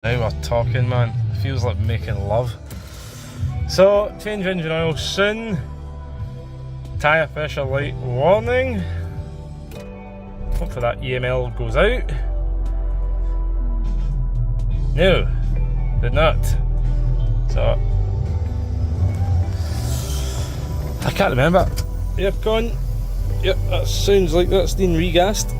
Now we're talking, man. Feels like making love. So, change engine oil soon. Tyre pressure light warning. Hopefully that EML goes out. No, did not. So, I can't remember. Aircon. Yep, that sounds like that's been regassed.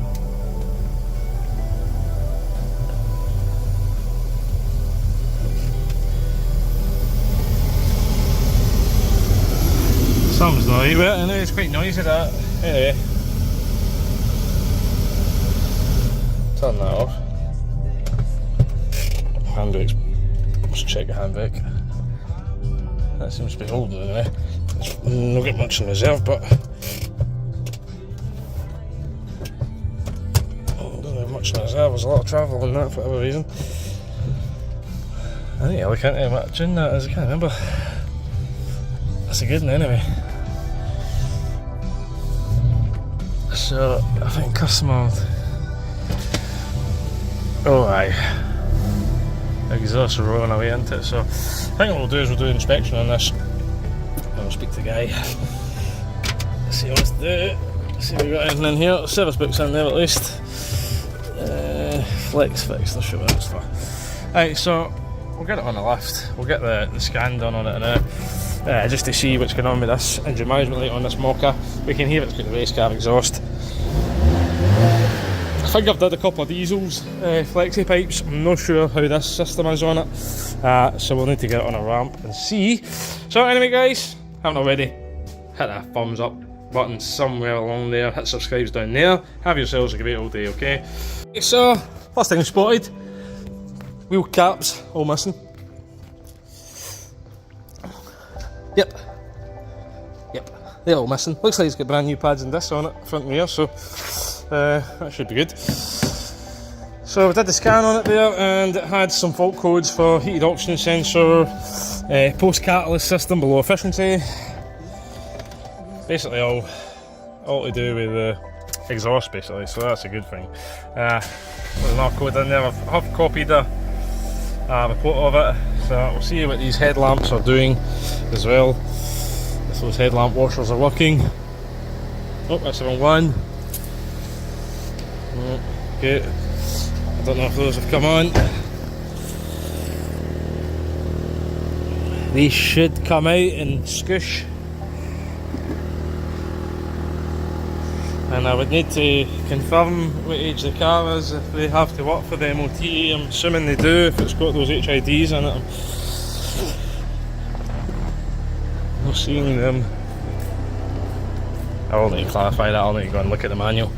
Something's not right with it, anyway, it's quite noisy that. Anyway. Turn that off. Handbrakes. Let's check the handbrake. That seems to be holding anyway. It's not got much in reserve, but don't have much in reserve. There's a lot of travel on that for whatever reason. I need to look into what tune that is, I can't remember. That's a good one anyway. So, I think customer. Oh, aye. Exhaust are rolling away into it, so I think what we'll do is we'll do an inspection on this. And we'll speak to the guy. See what it's do. See if we got anything in here. Service book's in there at least. Flex fix, let's show what it's for. Right, so we'll get it on the lift. We'll get the scan done on it now. Just to see what's going on with this engine management light on this Mokka. We can hear it's got the race car exhaust. I think I've did a couple of diesels, flexi pipes. I'm not sure how this system is on it, so we'll need to get it on a ramp and see. So anyway guys, haven't already, hit that thumbs up button somewhere along there, hit subscribe's down there, have yourselves a great old day, okay? So, first thing spotted, wheel caps all missing. Yep, they're all missing. Looks like it's got brand new pads and discs on it, front and rear, so that should be good. So we did the scan on it there, and it had some fault codes for heated oxygen sensor, post catalyst system below efficiency. Basically all to do with the exhaust basically, so that's a good thing. There's another code in there. I've copied a report of it, so we'll see what these headlamps are doing as well, if those headlamp washers are working. Oh, that's the wrong one. Okay, I don't know if those have come on. They should come out and scoosh. And I would need to confirm what age the car is, if they have to work for the MOT. I'm assuming they do, if it's got those HIDs in it. I'm not seeing them. I'll need to clarify that, I'll need to go and look at the manual.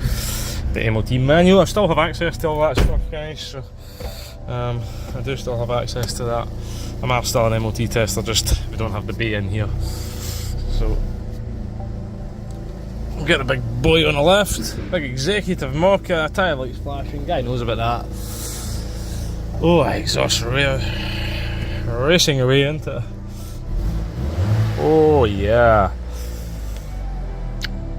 The MOT manual. I still have access to all that stuff, guys, so I do still have access to that. I'm still an MOT tester, just we don't have the bay in here. So we'll get the big boy on the left. Big executive Mokka, tyre lights flashing, guy knows about that. Oh, exhaust racing away into it. Oh yeah.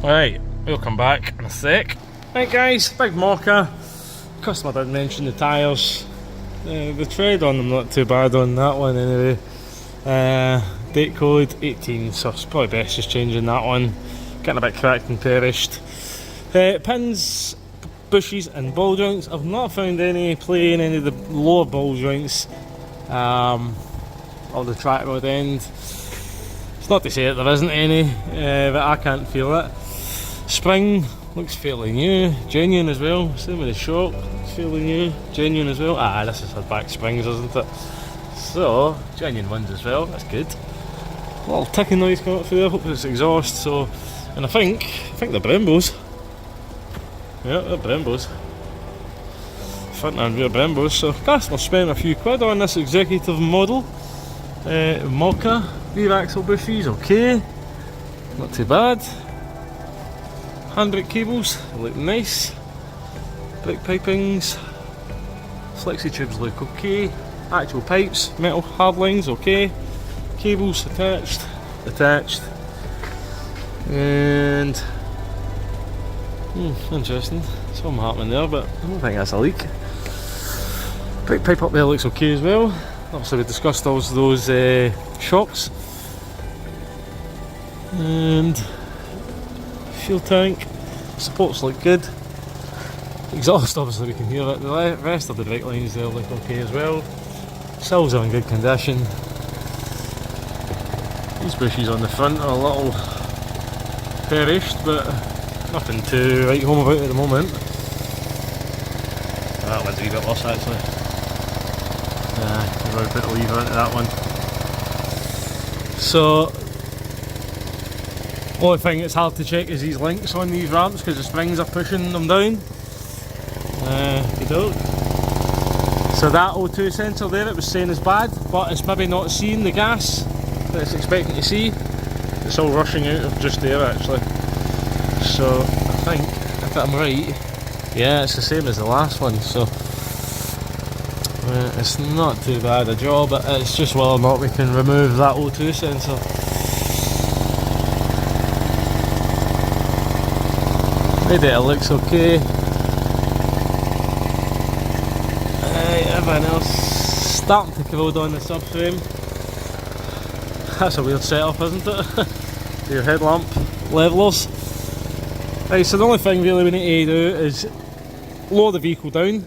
Right, we'll come back in a sec. Right guys, big Mokka. Customer did mention the tyres. The tread on them not too bad on that one anyway. Date code 18, so it's probably best just changing that one. Getting a bit cracked and perished. Pins, bushes and ball joints. I've not found any play in any of the lower ball joints or the track rod end. It's not to say that there isn't any, but I can't feel it. Spring looks fairly new, genuine as well. Same with the shock, fairly new, genuine as well. This is her back springs, isn't it? So, genuine ones as well, that's good. A little ticking noise coming up through there, hope it's exhaust. So, and I think they're Brembos. Yeah, they're Brembos. Front and rear Brembos. So, customer spent a few quid on this executive model. Mokka, rear axle bushes, okay. Not too bad. Handbrake cables look nice. Brake pipings. Flexi tubes look okay. Actual pipes, metal hard lines, okay. Cables attached. And interesting, something happening there, but I don't think that's a leak. Brake pipe up there looks okay as well. Obviously we discussed those shocks. And fuel tank, supports look good. Exhaust, obviously we can hear it. The rest of the brake lines there look okay as well. Sills are in good condition. These bushes on the front are a little perished, but nothing to write home about at the moment. That one's a wee bit worse actually. You've got to put a lever into that one. So, only thing that's hard to check is these links on these ramps because the springs are pushing them down. So that O2 sensor there, it was saying is bad, but it's maybe not seeing the gas that it's expecting to see. It's all rushing out of just there actually. So I think, if I'm right, yeah, it's the same as the last one. So it's not too bad a job, but it's just whether or not we can remove that O2 sensor. Radiator looks okay. Everything else starting to corrode on the subframe. That's a weird setup, isn't it? Your headlamp levelers. Right, so the only thing really we need to do is lower the vehicle down.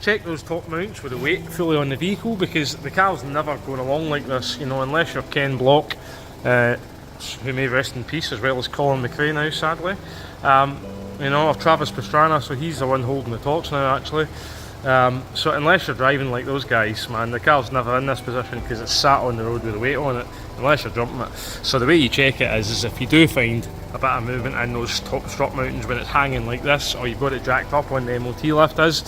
Check those top mounts with the weight fully on the vehicle, because the car's never going along like this, you know, unless you're Ken Block, who may rest in peace, as well as Colin McRae now, sadly. You know, or Travis Pastrana, so he's the one holding the torch now actually. So unless you're driving like those guys, man, the car's never in this position because it's sat on the road with the weight on it, unless you're jumping it. So the way you check it is if you do find a bit of movement in those top strut mountains when it's hanging like this, or you've got it jacked up when the MOT lift is.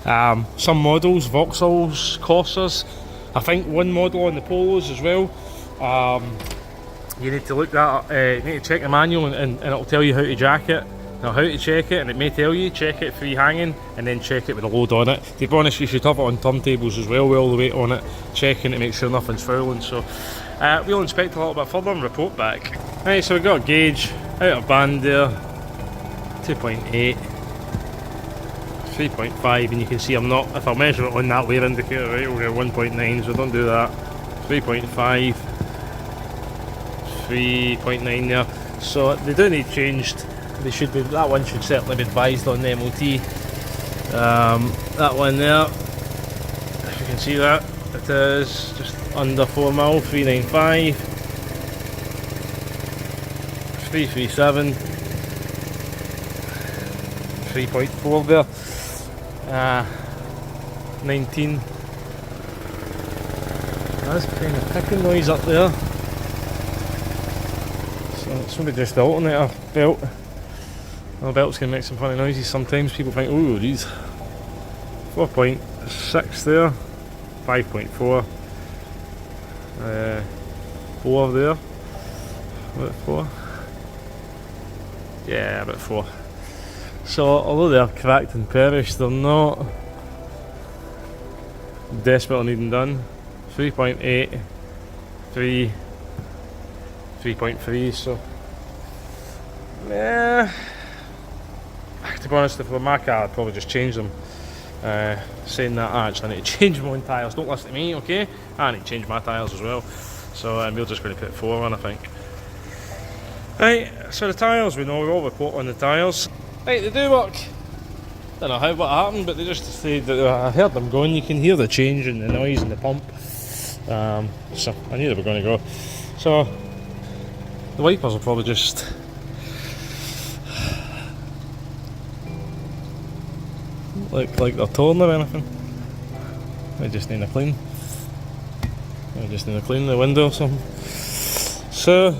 Some models, Vauxhalls, Corsas, I think one model on the Polos as well. You need to look that, you need to check the manual and it'll tell you how to jack it. Now how to check it, and it may tell you, check it free hanging and then check it with a load on it. To be honest, you should have it on turntables as well with all the weight on it, checking to make sure nothing's fouling. So we'll inspect a little bit further and report back. Right, so we've got a gauge out of band there, 2.8, 3.5, and you can see I'm not, if I measure it on that wear indicator, right, we'll get 1.9, so don't do that. 3.5, 3.9 there. So they do need changed. They should be, that one should certainly be advised on the MOT. That one there, if you can see that, it is just under 4 mil, 395, 337, 3.4 there, 19. That's kind of picking noise up there. So it's maybe just the alternator belt. The belts can make some funny noises sometimes. People think, ooh, these 4.6 there, 5.4, 4 there, about 4, yeah, about 4. So although they're cracked and perished, they're not desperately needing done. 3.8, 3, 3.3, so yeah. To be honest, if it were my car, I'd probably just change them. Saying that, I actually need to change my own tyres. Don't listen to me, okay? I need to change my tyres as well. So we're just going to put 4 on, I think. Right, so the tyres, we know, we all report on the tyres. Right, they do work. Don't know what happened, but I heard them going. You can hear the change in the noise in the pump. So I knew they were going to go. So the wipers will probably just look like they're torn or anything. I just need to clean. I just need to clean the window or something. So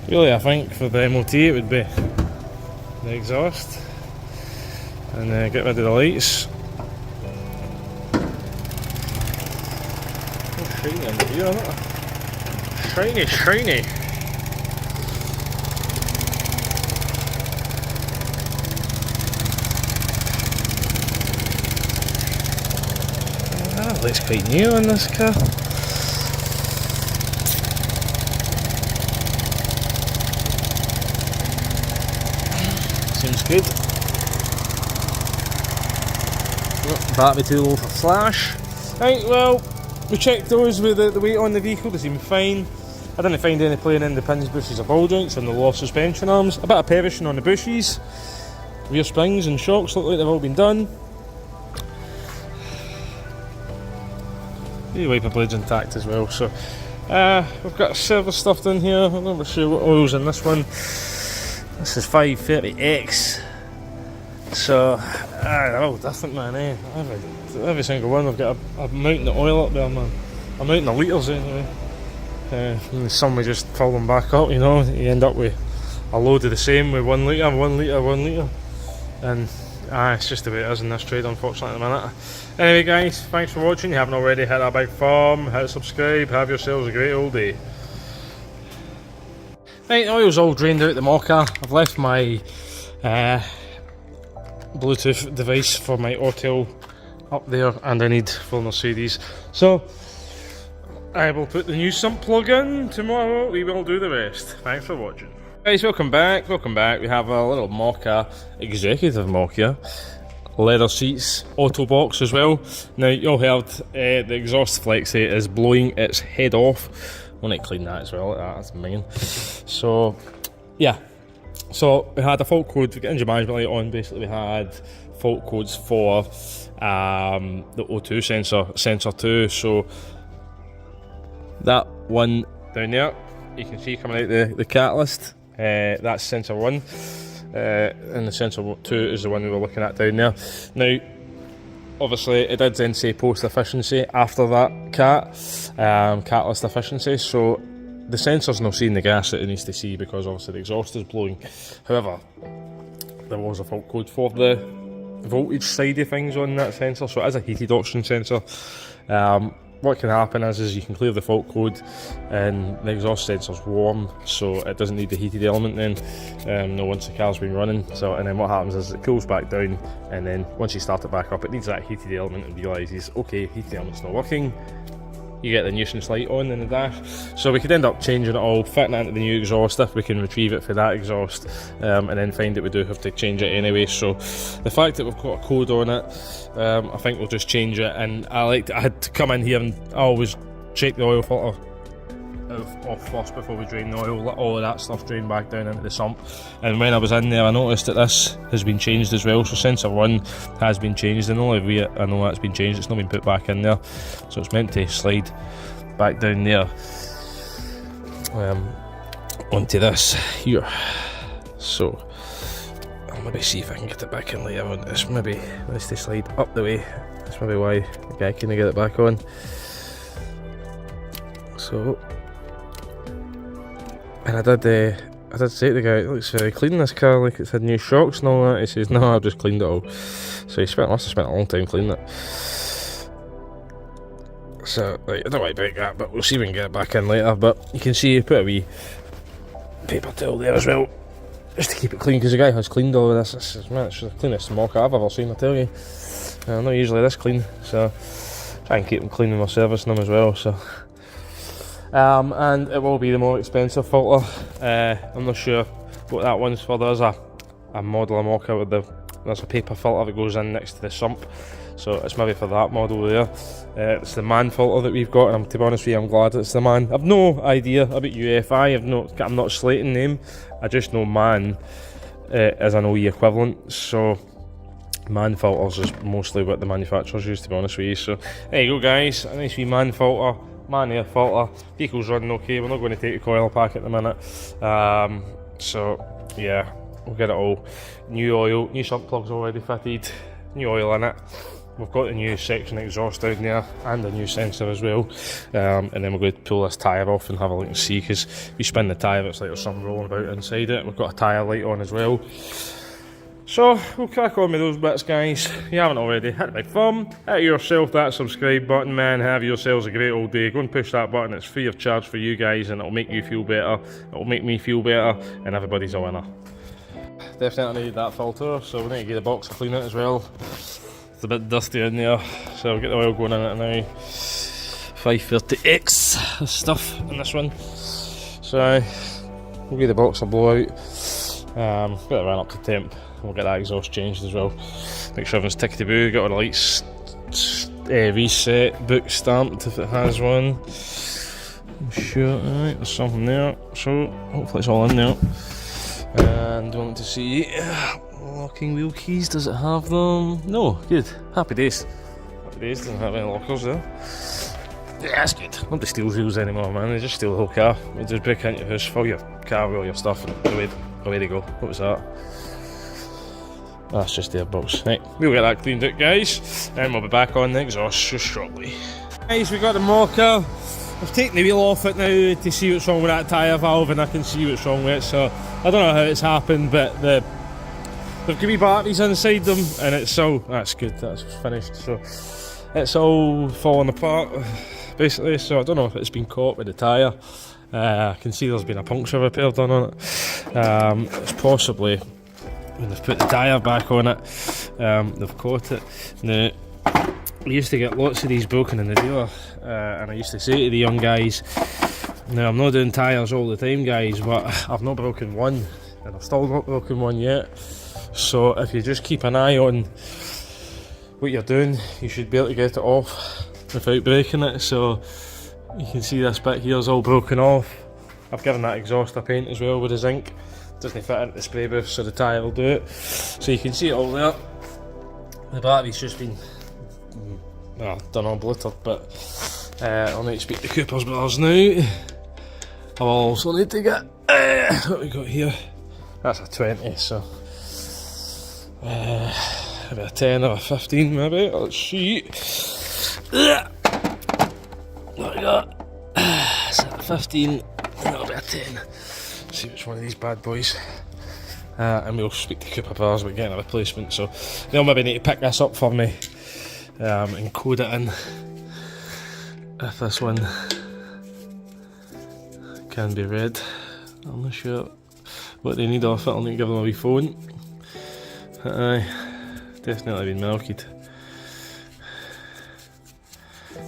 really, I think for the MOT it would be the exhaust and get rid of the lights. Oh, shiny under here, isn't it? Shiny, shiny. That looks quite new on this car. good. Battery too low for flash. Right, well, we checked those with the weight on the vehicle, they seem fine. I didn't find any playing in the pins, bushes or ball joints on the lower suspension arms. A bit of perishing on the bushes. Rear springs and shocks look like they've all been done. The wiper blade's intact as well, so we've got service stuff down here. I'm not sure what oil's in this one. This is 530X. So, they're all different, man, eh? Every single one, I've got a mountain of oil up there, man. A mountain of litres, anyway. And some we just fill them back up, you know. You end up with a load of the same with 1 litre, 1 litre, 1 litre. And it's just the way it is in this trade, unfortunately, at the minute. Anyway, guys, thanks for watching. If you haven't already, hit that big thumb, hit subscribe, have yourselves a great old day. Right, the oil's all drained out the Mokka. I've left my Bluetooth device for my Autel up there, and I need for Mercedes. So I will put the new sump plug in. Tomorrow we will do the rest. Thanks for watching. Guys, welcome back. We have a little Mokka, executive Mokka, leather seats, auto box as well. Now you all heard the exhaust flexi is blowing its head off. I want to clean that as well, like that, that's mean. So yeah, so we had a fault code, we got engine management light on. Basically we had fault codes for the O2 sensor 2. So that one down there, you can see coming out the catalyst, that's sensor 1, and the sensor 2 is the one we were looking at down there. Now obviously it did then say post efficiency after that catalyst efficiency, so the sensor's not seeing the gas that it needs to see because obviously the exhaust is blowing. However, there was a fault code for the voltage side of things on that sensor, so it is a heated oxygen sensor. What can happen is you can clear the fault code and the exhaust sensor's warm, so it doesn't need the heated element then, once the car's been running. So, and then what happens is it cools back down, and then once you start it back up, it needs that heated element and realises, okay, heated element's not working. You get the nuisance light on in the dash. So we could end up changing it all, fitting it into the new exhaust if we can retrieve it for that exhaust, and then find that we do have to change it anyway. So the fact that we've got a code on it, I think we'll just change it. And I had to come in here and I always check the oil filter off first before we drain the oil, let all of that stuff drain back down into the sump. And when I was in there, I noticed that this has been changed as well. So sensor 1 has been changed, and the only way I know that's been changed, it's not been put back in there, so it's meant to slide back down there onto this here. So I'll maybe see if I can get it back in later on. This maybe needs to slide up the way. That's maybe why the guy couldn't get it back on. So, and I did say to the guy, it looks very clean, this car, like it's had new shocks and all that. He says, no, I've just cleaned it all. So he must have spent a long time cleaning it. So, like, I don't want to break that, but we'll see if we can get it back in later. But you can see, put a wee paper towel there as well, just to keep it clean, because the guy has cleaned all of this. It's the cleanest Mokka I've ever seen, I tell you. Not usually this clean, so try and keep them clean when we're servicing them as well. So. And it will be the more expensive filter. I'm not sure what that one's for. There's a model of Mokka with there's a paper filter that goes in next to the sump, so it's maybe for that model there. It's the MAN filter that we've got, and to be honest with you, I'm glad it's the MAN. I've no idea about UFI. I'm not slating them. I just know MAN is an OE equivalent. So MAN filters is mostly what the manufacturers use, to be honest with you. So there you go, guys. A nice wee MAN filter. MAN air filter, vehicle's running okay. We're not going to take the coil apart at the minute, so yeah, we'll get it all. New oil, new sump plugs already fitted, new oil in it. We've got the new section exhaust down there and a new sensor as well, and then we're going to pull this tyre off and have a look and see, because if you spin the tyre it's like there's something rolling about inside it. We've got a tyre light on as well. So we'll crack on with those bits, guys. If you haven't already, hit the big thumb, hit yourself that subscribe button, man. Have yourselves a great old day. Go and push that button. It's free of charge for you guys, and it'll make you feel better. It'll make me feel better, and everybody's a winner. Definitely need that filter, so we need to get a box to clean it as well. It's a bit dusty in there, so we'll get the oil going in it now. 530X stuff in this one. So we'll give the box a blow out. Got it ran up to temp. we'll get that exhaust changed as well. Make sure everything's tickety-boo, get all the lights reset, book stamped if it has one. I'm sure, alright, there's something there, so hopefully it's all in there. And want to see locking wheel keys, does it have them? No, good, happy days. Happy days, doesn't have any lockers there. Yeah, that's good. Nobody steals wheels anymore, man, they just steal the whole car. They just break into your house, fill your car with all your stuff and away they go. What was that? That's just the airbox. Right, we'll get that cleaned out, guys, and we'll be back on the exhaust just shortly. Guys, we got the Mokka. I've taken the wheel off it now to see what's wrong with that tyre valve, and I can see what's wrong with it, so I don't know how it's happened, but they've got wee batteries inside them, and it's all, that's good, that's finished, so it's all falling apart, basically, so I don't know if it's been caught with the tyre. I can see there's been a puncture repair done on it. It's possibly when they've put the tyre back on it, they've caught it. Now, we used to get lots of these broken in the dealer, and I used to say to the young guys, now I'm not doing tyres all the time, guys, but I've not broken one, and I've still not broken one yet. So if you just keep an eye on what you're doing, you should be able to get it off without breaking it. So you can see this bit here is all broken off. I've given that exhaust a paint as well with the zinc. Doesn't fit into the spray booth, so the tyre will do it. So you can see it all there. The battery's just been done unblittered, but I'll need to speak to Cooper's brothers now. I will also need to get what we got here. That's a 20, so maybe a 10 or a 15 maybe. Let's see. What we got? Is that a 15? And that'll be a 10. Let's see which one of these bad boys. And we'll speak to Cooper Brothers about getting a replacement, so they'll maybe need to pick this up for me and code it in if this one can be read. I'm not sure what they need off it. I'll need to give them a wee phone. Aye, definitely been milked,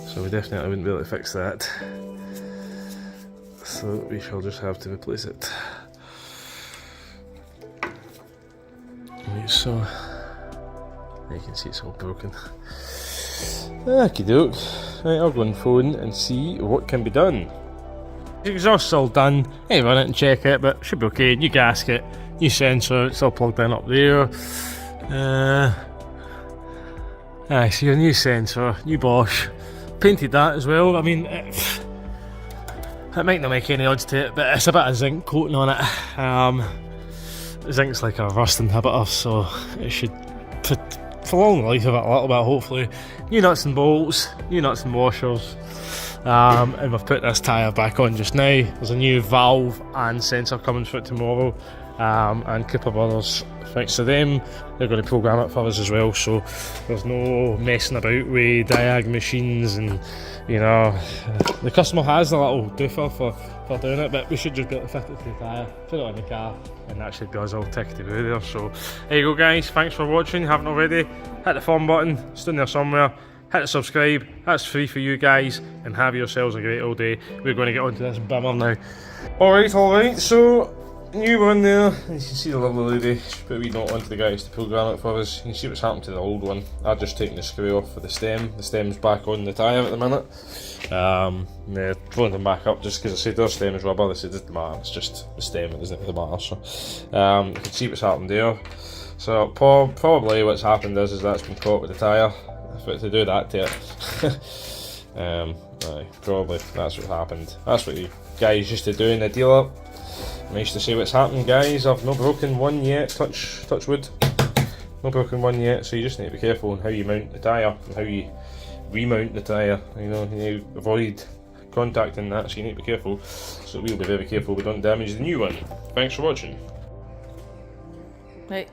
so we definitely wouldn't be able to fix that, so we shall just have to replace it. Right, so you can see it's all broken. Okie doke. Right, I'll go on phone and see what can be done. The exhaust's all done. Hey, run it and check it, but should be okay. New gasket, new sensor, it's all plugged in up there. I see a new sensor, new Bosch. Painted that as well. I mean, it might not make any odds to it, but it's a bit of zinc coating on it. Zinc's like a rust inhibitor, so it should prolong the life of it a little bit, hopefully. New nuts and bolts, new nuts and washers, and we've put this tyre back on just now. There's a new valve and sensor coming for it tomorrow, and Cooper Brothers, thanks to them, they're going to program it for us as well, so there's no messing about with diag machines, and you know, the customer has a little doofer for doing it, but we should just be able to fit it to the tyre, put it on the car, and that should be us all tickety-boo there. So there you go, guys, thanks for watching. Haven't already, hit the thumb button, it's down there somewhere, hit the subscribe, that's free for you guys, and have yourselves a great old day. We're going to get onto this bimmer now. Alright, so new one there, and you can see the lovely lady. She put a wee note onto the guys to program it for us. You can see what's happened to the old one. I've just taken the screw off for the stem. The stem's back on the tyre at the minute. They're throwing them back up just because I said their stem is rubber. They said it doesn't matter, it's just the stem, it doesn't really matter. So you can see what's happened there. So probably what's happened is that's been caught with the tyre. But to do that to it, aye, probably that's what happened. That's what you guys used to do in the dealer. I used to say what's happened, guys. I've not broken one yet, touch wood. Not broken one yet, so you just need to be careful on how you mount the tyre and how you remount the tyre. You know, you need to avoid contacting that, so you need to be careful. So we'll be very careful we don't damage the new one. Thanks for watching. Right.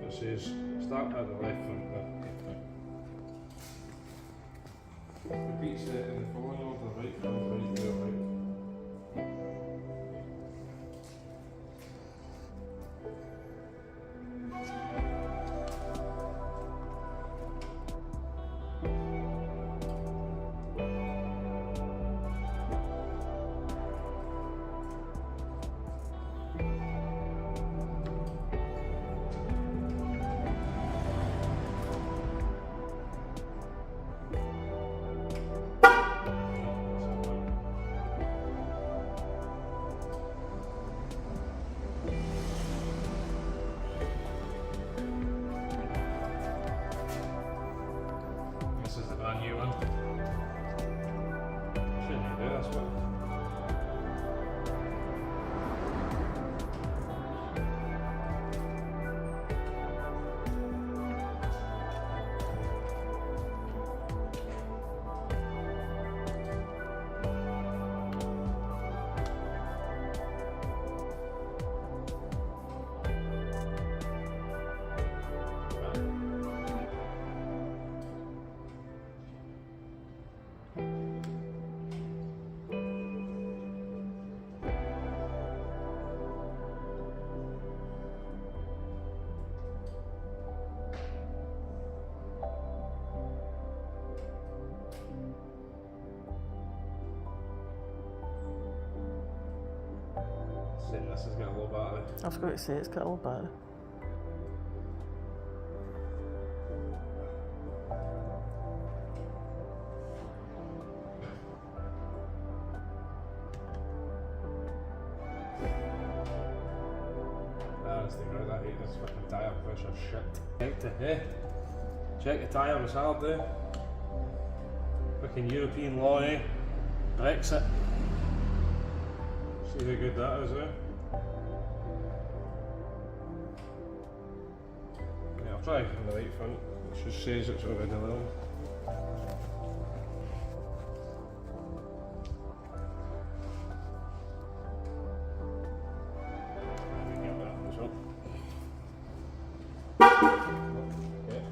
It says start at the left front. Repeats it in the following order, right front, right tail, right. This is the brand new one. Shouldn't you do this one? Saying this has got a low battery. I forgot to say it's got a low battery. That's the guy that hates this fucking tyre pressure shit. Check the tyre was hard there. Fucking European law, eh? Brexit. See how good that is, eh? Yeah, I'll try from the right front. It just says it's already level. Let me get that as well. Okay.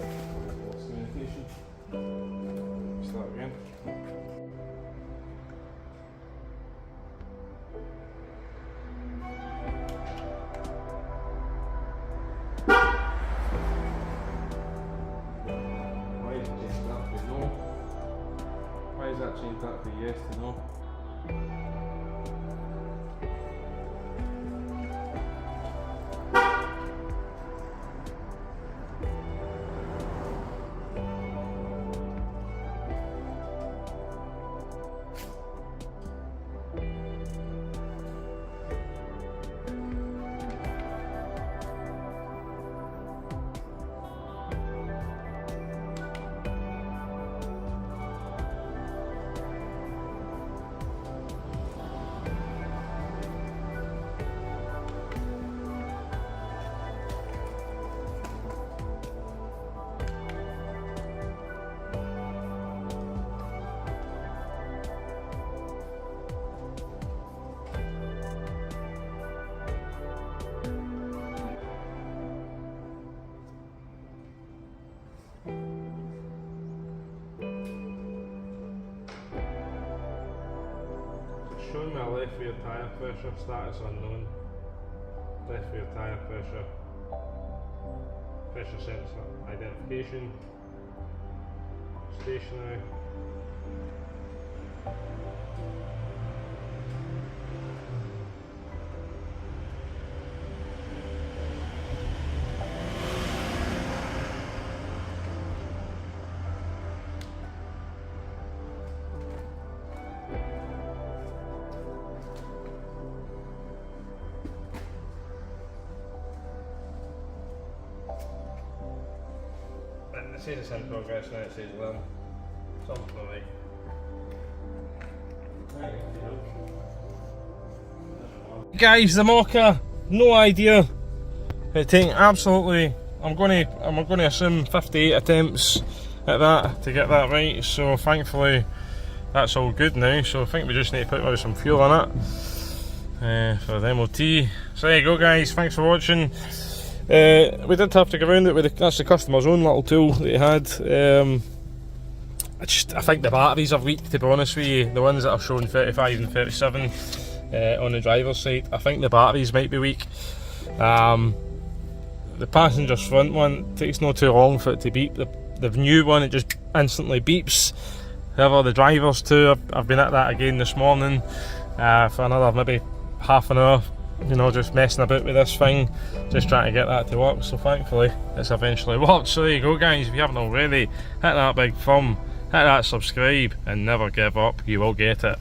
Lost communication. Start again. Why is it changed that to no? Why is that changed that to yes to no? Showing my left rear tyre pressure, status unknown. Left rear tyre pressure. Pressure sensor identification. Stationary. It says it's in progress now, it says learn. Something like guys, the Mokka, no idea. It taking absolutely, I'm gonna assume 58 attempts at that to get that right, so thankfully that's all good now, so I think we just need to put maybe some fuel on it for the MOT. So there you go guys, thanks for watching. We did have to go around it with that's the customer's own little tool that he had. I think the batteries are weak, to be honest with you. The ones that are showing 35 and 37 on the driver's side, I think the batteries might be weak. The passenger's front one takes not too long for it to beep. The new one, it just instantly beeps. However, the driver's too, I've been at that again this morning for another maybe half an hour, you know, just messing about with this thing, just trying to get that to work. So thankfully it's eventually worked. So there you go guys, if you haven't already, hit that big thumb, hit that subscribe, and never give up, you will get it.